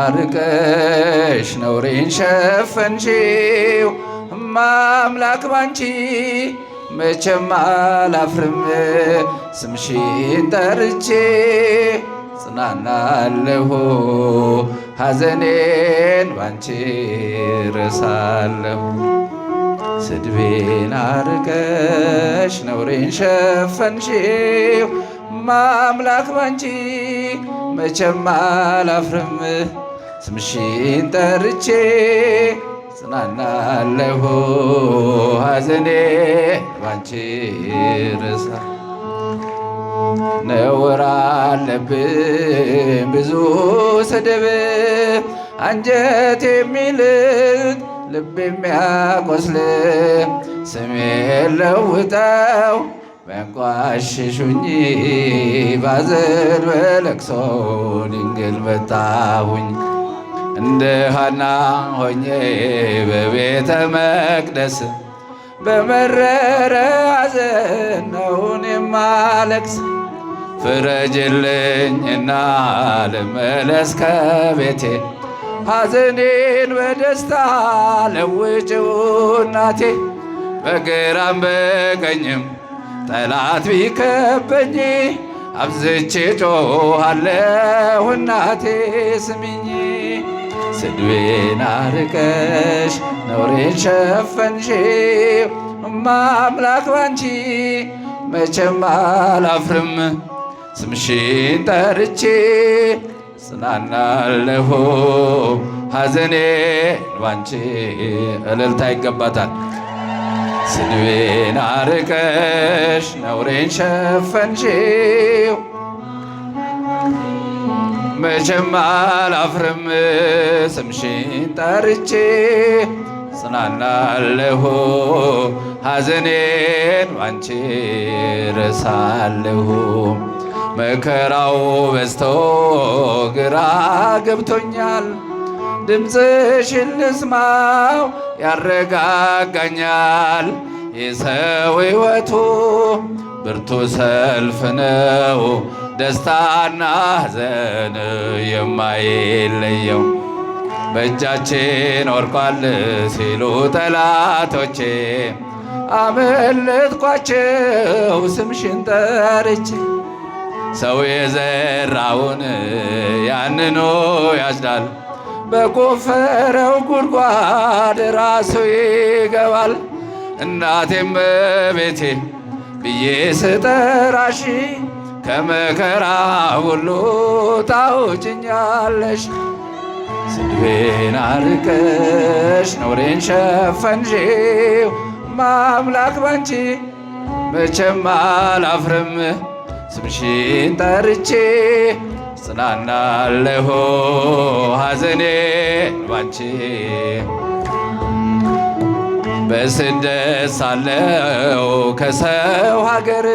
አርቀሽ ነውሬን ሸፈንሽው እማምላክ ባንቺ መቼም አላፍርም ስምሽን ጠርቼ ጽናናለሁ ሐዘኔን ባንቺ ረሳለሁ። ስድቤን አርቀሽ ነውሬን ሸፈንሽው እማምላክ ባንቺ መቼም አላፍርም ስምሽን ጠርቼ ጽናናለሁ ሐዘኔን ባንቺ ረሳለሁ። ነውር አለብኝ ብዙ ስድብ አንጀት የሚልጥ ልብ የሚያቆስል ስሜን ለውጠው ቢያንቋሽሹኝ ባዘን በለቅሶ ድንግል መጣሁኝ። እንደ ሐና ሆኜ በቤተ መቅደስ በመረረ ሐዘን ነውን የማለቅስ ፍረጅልኝና ልመለስ ከቤቴ ሐዘኔን በደስታ ለውጭው እናቴ። በግራም በቀኝም ጠላት ቢከበኝ አብዝቼ ጮኻለሁ እናቴ ስሚኝ። ስድቤን አርቀሽ ነውሬን ሸፈንሽው እማምላክ ባንቺ መቼም አላፍርም ስምሽን ጠርቼ ጽናናለሁ ሐዘኔን ባንቺ። እልልታ ይገባታል። ስድቤን አርቀሽ ነውሬን ሸፈንሽው መቼም አላፍርም ስምሽን ጠርቼ ጽናናለሁ ሐዘኔን ባንቺ ረሳለሁ። መከራው በዝቶ ግራ ገብቶኛል ድምፅሽን ልስማው ያረጋጋኛል። የሰው ሕይወቱ ብርቱ ሰልፍ ነው ደስታና ሐዘን የማይለየው። በእጃችን ወርቋል ሲሉ ጠላቶቼ አመለጥኳቸው ስምሽን ጠርቼ። ሰው የዘራውን ያንኑ ያጭዳል በቆፈረው ጉድጓድ ራሱ ይገባል። እናቴም በቤቴ ብዬ ስጠራሽ ከመከራ ሁሉ ታውጭኛለሽ። ስድቤን አርቀሽ ነውሬን ሸፈንሽው እማምላክ ባንቺ መቼም አላፍርም ስምሽን ጠርቼ ጽናናለሁ ሐዘኔን ባንቺ። በስደት ሳለሁ ከሰው ሀገር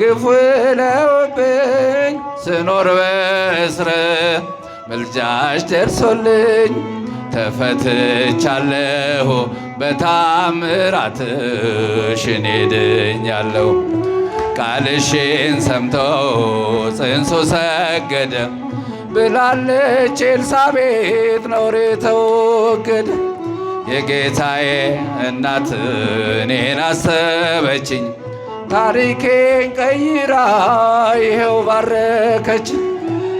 ግፍ ውለውብኝ ስኖር በእስር ምልጃሽ ደርሶልኝ ተፈትቻለሁ በታምራትሽ እኔ ድኛለሁ። ቃልሽን ሰምቶ ጽንሱ ሰገደ ብላለች ኤልሳቤጥ ነውሬ ተወገደ። የጌታዬ እናት እኔን አሰበችኝ ታሪኬን ቀይራ ይኸው ባረከች።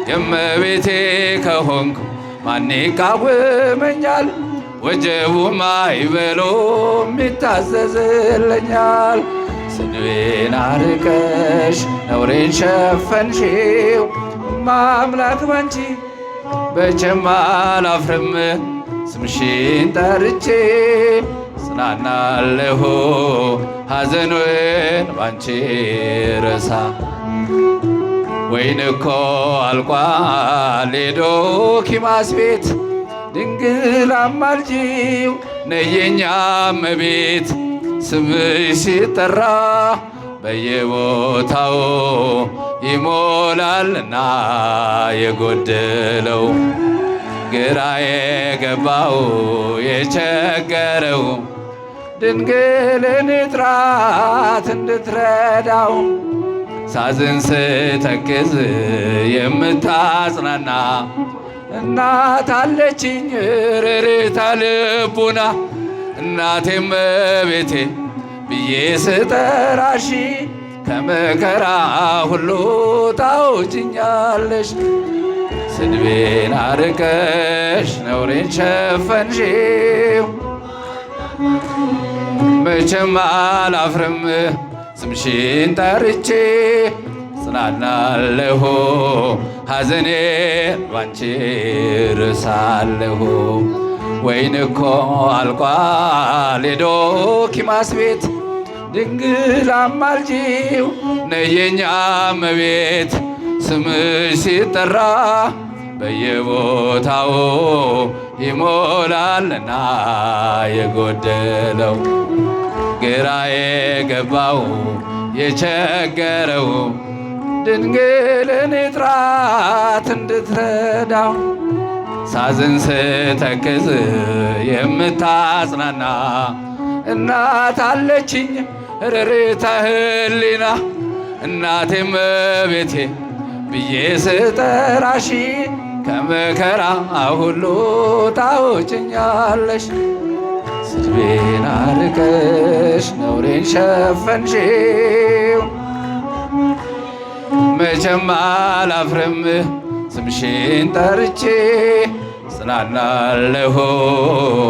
የእመቤቴ ከሆንኩ ማን ይቃወመኛል? ወጀቡም አይበሎም ይታዘዝልኛል። ስድቤን አርቀሽ ነውሬን ሸፈንሽው እማምላክ ባንቺ መቼም አላፍርም ስምሽን ጠርቼ ጽናናለሁ ሐዘኔን ባንቺ ረሳ። ወይን እኮ አልቋል የዶኪማስ ቤት ድንግል አማልጂው ነይ የኛ እመቤት። ስምሽ ሲጠራ በየቦታው ይሞላልና የጎደለው ግራ የገባው የቸገረው ድንግልን ጥራት እንድትረዳው ሳዝን ስተክዝ የምታጽናና እናት አለችኝ ርርታ ልቡና እናቴም እመቤቴ ብዬ ስጠራሽ ከመከራ ሁሉ ታውጭኛለሽ። ስድቤን አርቀሽ ነውሬን ሸፈንሽው መቼም አላፍርም ስምሽን ጠርቼ ጽናናለሁ ሐዘኔን ባንቺ ርሳለሁ። ወይን እኮ አልቋል የዶኪማስ ቤት ድንግል አማልጂው ነይ የኛ እመቤት ስምሽ ሲጠራ በየቦታው ይሞላልና የጎደለው ግራ የገባው የቸገረው ድንግልን ጥራት እንድትረዳው ሳዝን ስተክዝ የምታጽናና እናት አለችኝ ርርተ ህሊና እናቴም እመቤቴ ብዬ ስጠራሽ ከመከራ ሁሉ ታውጭኛለሽ። ስድቤን አርቀሽ ነውሬን ሸፈንሽው መቼም አላፍርም ስምሽን ጠርቼ ጽናናለሁ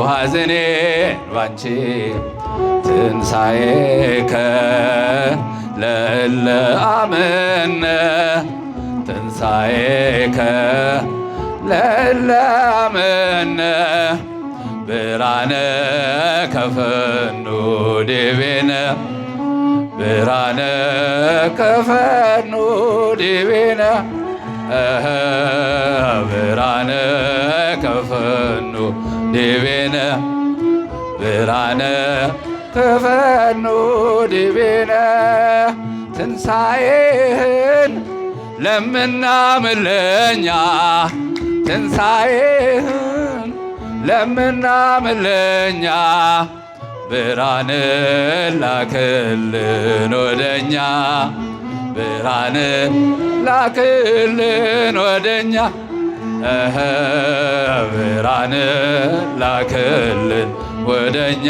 ሐዘኔን ባንቺ ትንሣኤከ ለእለ አመነ ትንሣኤከ ለእለ አመነ ብርሃነ ከፈኑ ዲቤነ ብርሃነ ከፈኑ ዲቤነ ብርሃነ ከፈኑ ዲቤነ ብርሃነ ከፈኑ ዲቤነ ትንሣኤህን ለምናምን ለኛ ትንሣኤህን ለምናምን ለኛ ብርሃን ላክልን ወደኛ ብርሃን ላክልን ወደኛ ብርሃን ላክልን ወደኛ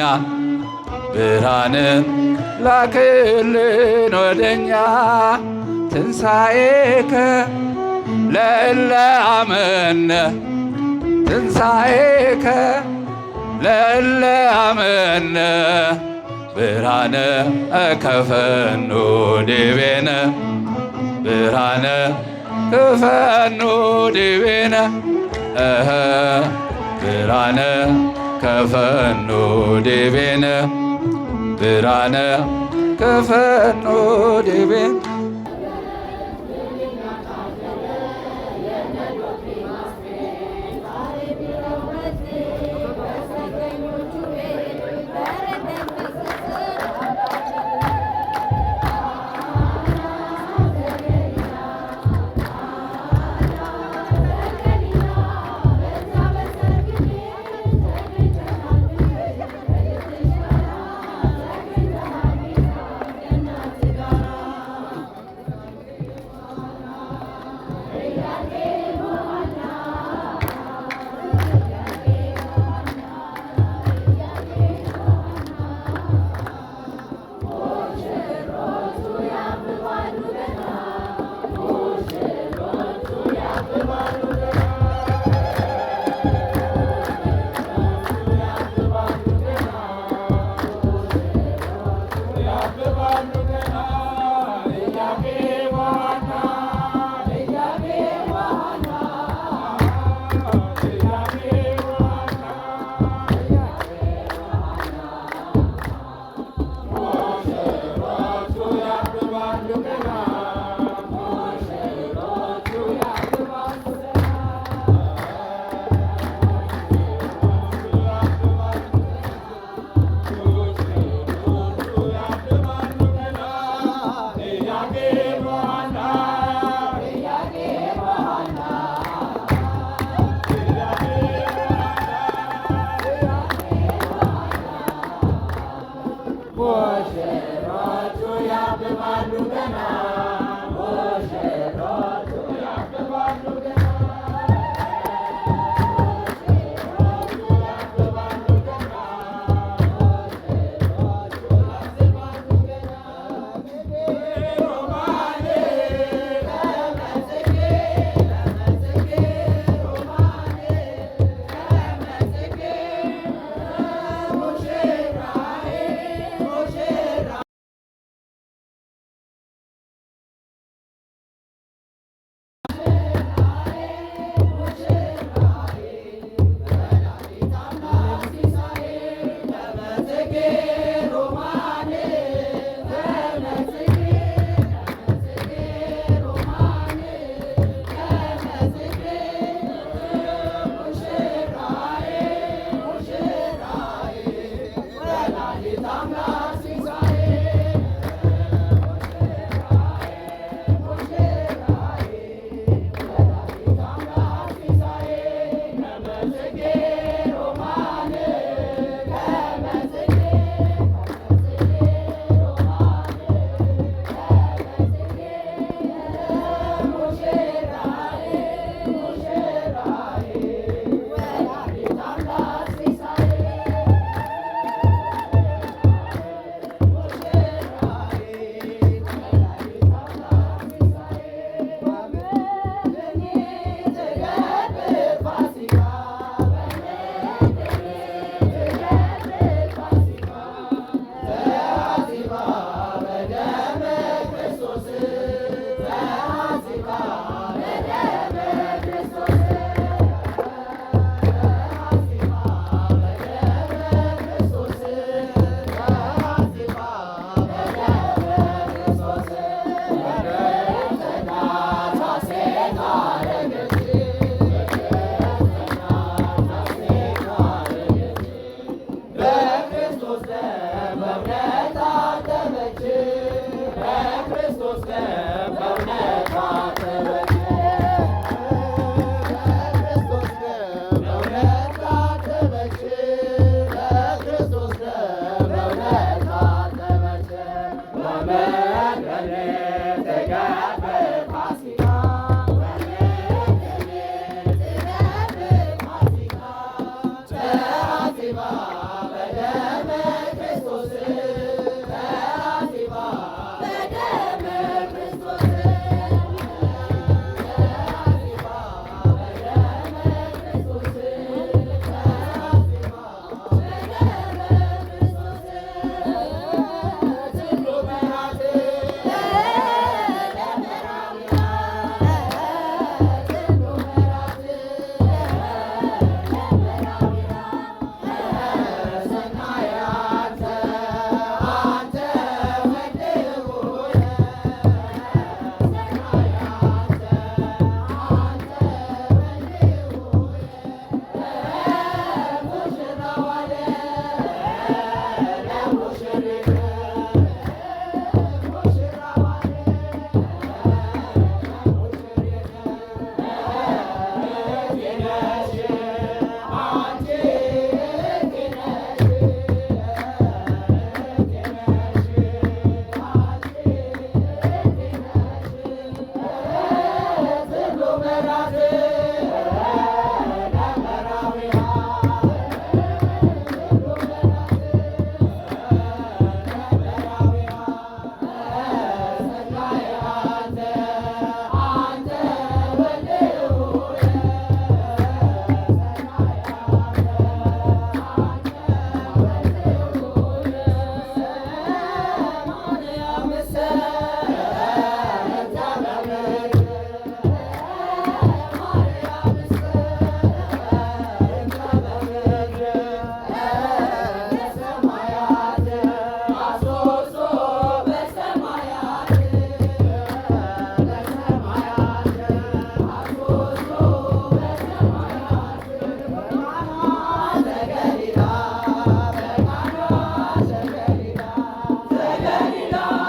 ብርሃን ላክልን ወደኛ ትንሣኤከ ለእለ አመነ ትንሣኤከ ለእለ አመነ ብርሃነ ከፈኑ ዲቤነ ብርሃነ ከፈኑ ዲቤነ ብርሃነ ከፈኑ ዲቤነ ብርሃነ ከፈኑ ዲቤነ Yeah.